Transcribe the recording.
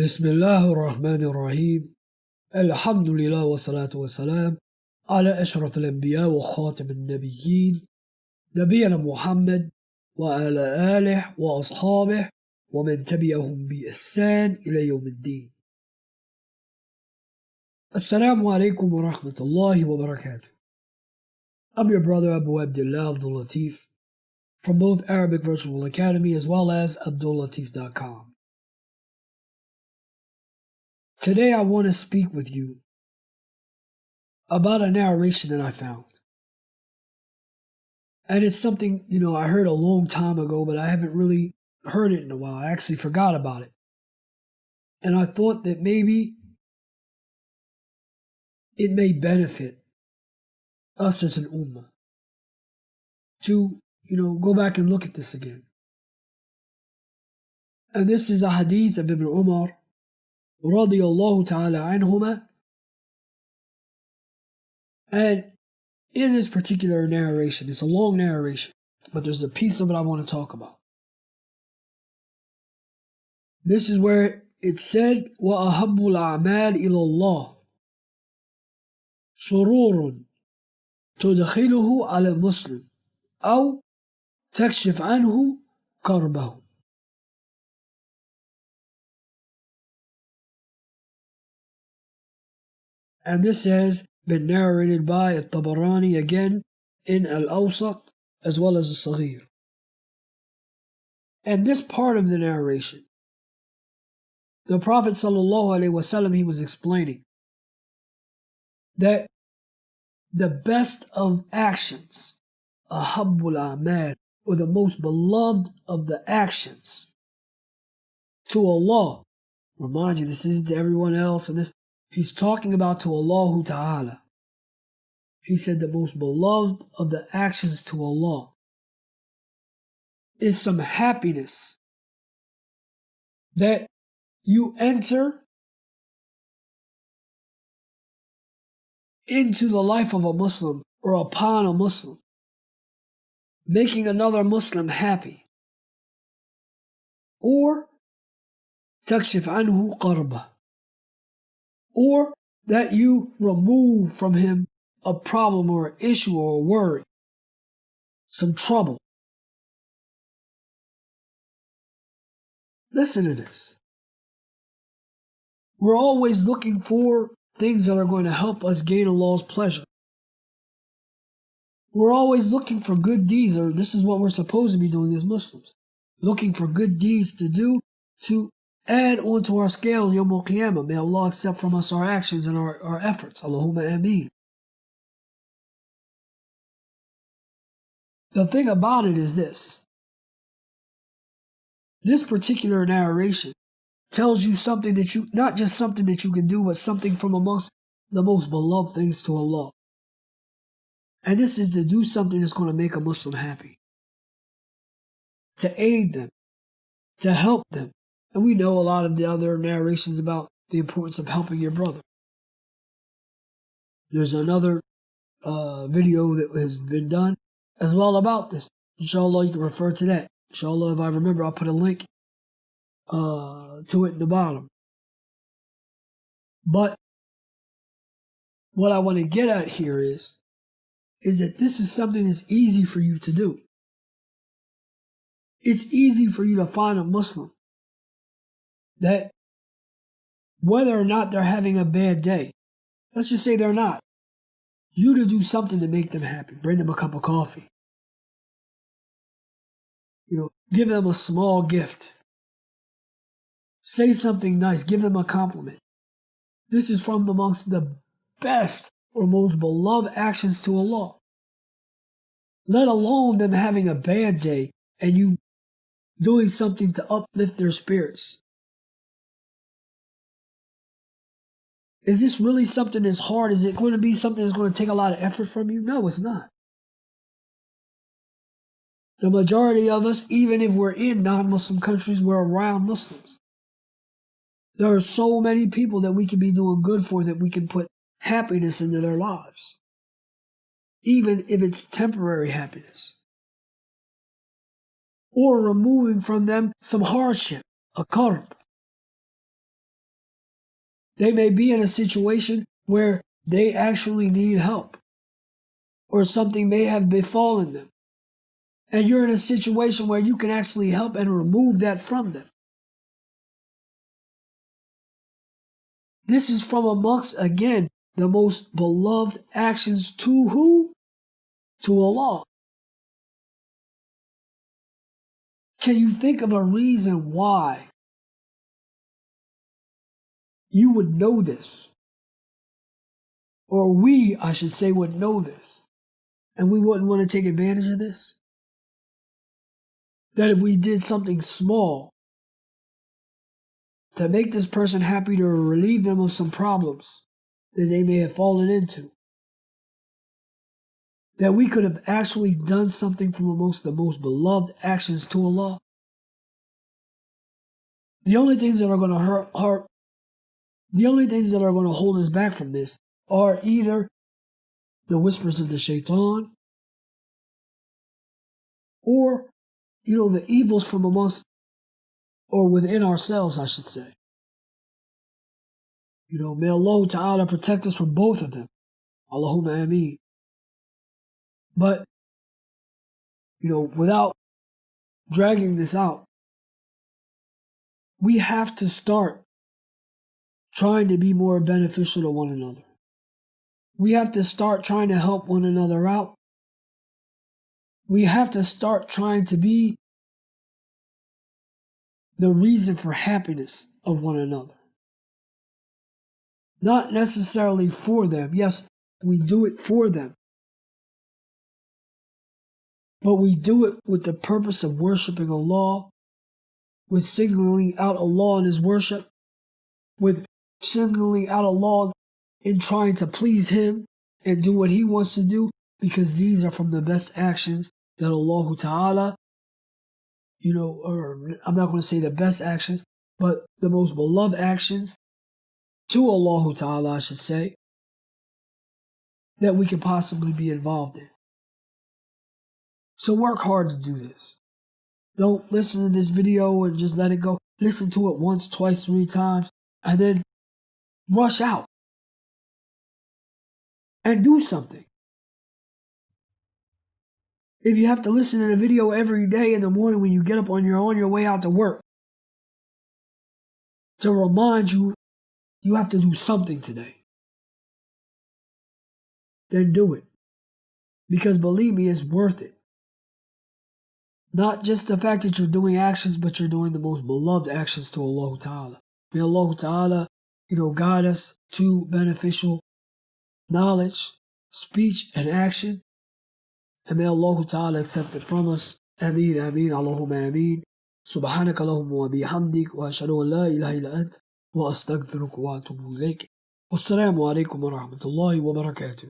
بسم الله الرحمن الرحيم. الحمد لله والصلاة والسلام على أشرف الأنبياء وخاتم النبيين نبينا محمد وعلى آله وأصحابه ومن تبعهم بإحسان إلى يوم الدين. Assalamu alaikum wa rahmatullahi wa barakatuh. I'm your brother Abdul-Lateef from both Arabic Virtual Academy as well as Abdul-Lateef.com. Today I want to speak with you about a narration that I found. And it's something, I heard a long time ago, but I haven't really heard it in a while. I actually forgot about it. And I thought that maybe it may benefit us as an ummah to, go back and look at this again. And this is a hadith of Ibn Umar radiyallahu ta'ala anhuma. And in this particular narration, it's a long narration, but there's a piece of it I want to talk about. This is where it said, وَأَحَبُّ الْأَعْمَالِ إِلَى اللَّهِ سُرُورٌ تُدْخِلُهُ عَلى الْمُسْلِمِ أو تكشف عنه كربه. And this has been narrated by At-Tabarani again in Al-Awsat as well as Al-Saghir. And this part of the narration, the Prophet ﷺ, he was explaining that the best of actions, ahabbul a'mal, or the most beloved of the actions to Allah. Remind you, this isn't to everyone else, and this he's talking about to Allah Ta'ala. He said the most beloved of the actions to Allah is some happiness that you enter into the life of a Muslim or upon a Muslim, making another Muslim happy, or takshif anhu qarbah, or that you remove from him a problem or an issue or a worry, some trouble. Listen to this. We're always looking for things that are going to help us gain Allah's pleasure. We're always looking for good deeds, or this is what we're supposed to be doing as Muslims. Looking for good deeds to do to add onto our scale Yawm al-Qiyamah. May Allah accept from us our actions and our efforts. Allahumma ameen. The thing about it is this. This particular narration tells you something that you, not just something that you can do, but something from amongst the most beloved things to Allah. And this is to do something that's going to make a Muslim happy. To aid them. To help them. And we know a lot of the other narrations about the importance of helping your brother. There's another video that has been done as well about this. Inshallah, you can refer to that. Inshallah, if I remember, I'll put a link to it in the bottom. But what I want to get at here is that this is something that's easy for you to do. It's easy for you to find a Muslim that, whether or not they're having a bad day, let's just say they're not, you to do something to make them happy. Bring them a cup of coffee. Give them a small gift. Say something nice. Give them a compliment. This is from amongst the best or most beloved actions to Allah. Let alone them having a bad day and you doing something to uplift their spirits. Is this really something that's hard? Is it going to be something that's going to take a lot of effort from you? No, it's not. The majority of us, even if we're in non-Muslim countries, we're around Muslims. There are so many people that we can be doing good for, that we can put happiness into their lives, even if it's temporary happiness, or removing from them some hardship, a karb. They may be in a situation where they actually need help, or something may have befallen them. And you're in a situation where you can actually help and remove that from them. This is from amongst, again, the most beloved actions to who? To Allah. Can you think of a reason why you would know this? Or we, I should say, would know this, and we wouldn't want to take advantage of this? That if we did something small to make this person happy, to relieve them of some problems that they may have fallen into, that we could have actually done something from amongst the most beloved actions to Allah. The only things that are going to the only things that are going to hold us back from this are either the whispers of the shaitan, or, the evils from amongst, or within ourselves, I should say. May Allah Ta'ala protect us from both of them. Allahumma ameen. But, without dragging this out, we have to start trying to be more beneficial to one another. We have to start trying to help one another out. We have to start trying to be the reason for happiness of one another. Not necessarily for them. Yes, we do it for them. But we do it with the purpose of worshiping Allah, with singling out Allah in His worship, with singling out Allah in trying to please Him and do what He wants to do, because these are from the best actions that Allah Ta'ala, or I'm not going to say the best actions, but the most beloved actions to Allah Ta'ala, I should say, that we could possibly be involved in. So work hard to do this. Don't listen to this video and just let it go. Listen to it once, twice, 3 times, and then rush out and do something. If you have to listen to the video every day in the morning when you get up on your way out to work, to remind you you have to do something today, then do it. Because believe me, it's worth it. Not just the fact that you're doing actions, but you're doing the most beloved actions to Allah Ta'ala. May Allah Ta'ala, guide us to beneficial knowledge, speech, and action. And may Allah Ta'ala accept it from us. Ameen, ameen, Allahumma ameen. Subhanaka Allahumma wa bihamdik wa ashhadu an la ilaha illa ant wa astaghfiruka wa atubu ilayk. Wassalamu alaikum wa rahmatullahi wa barakatuh.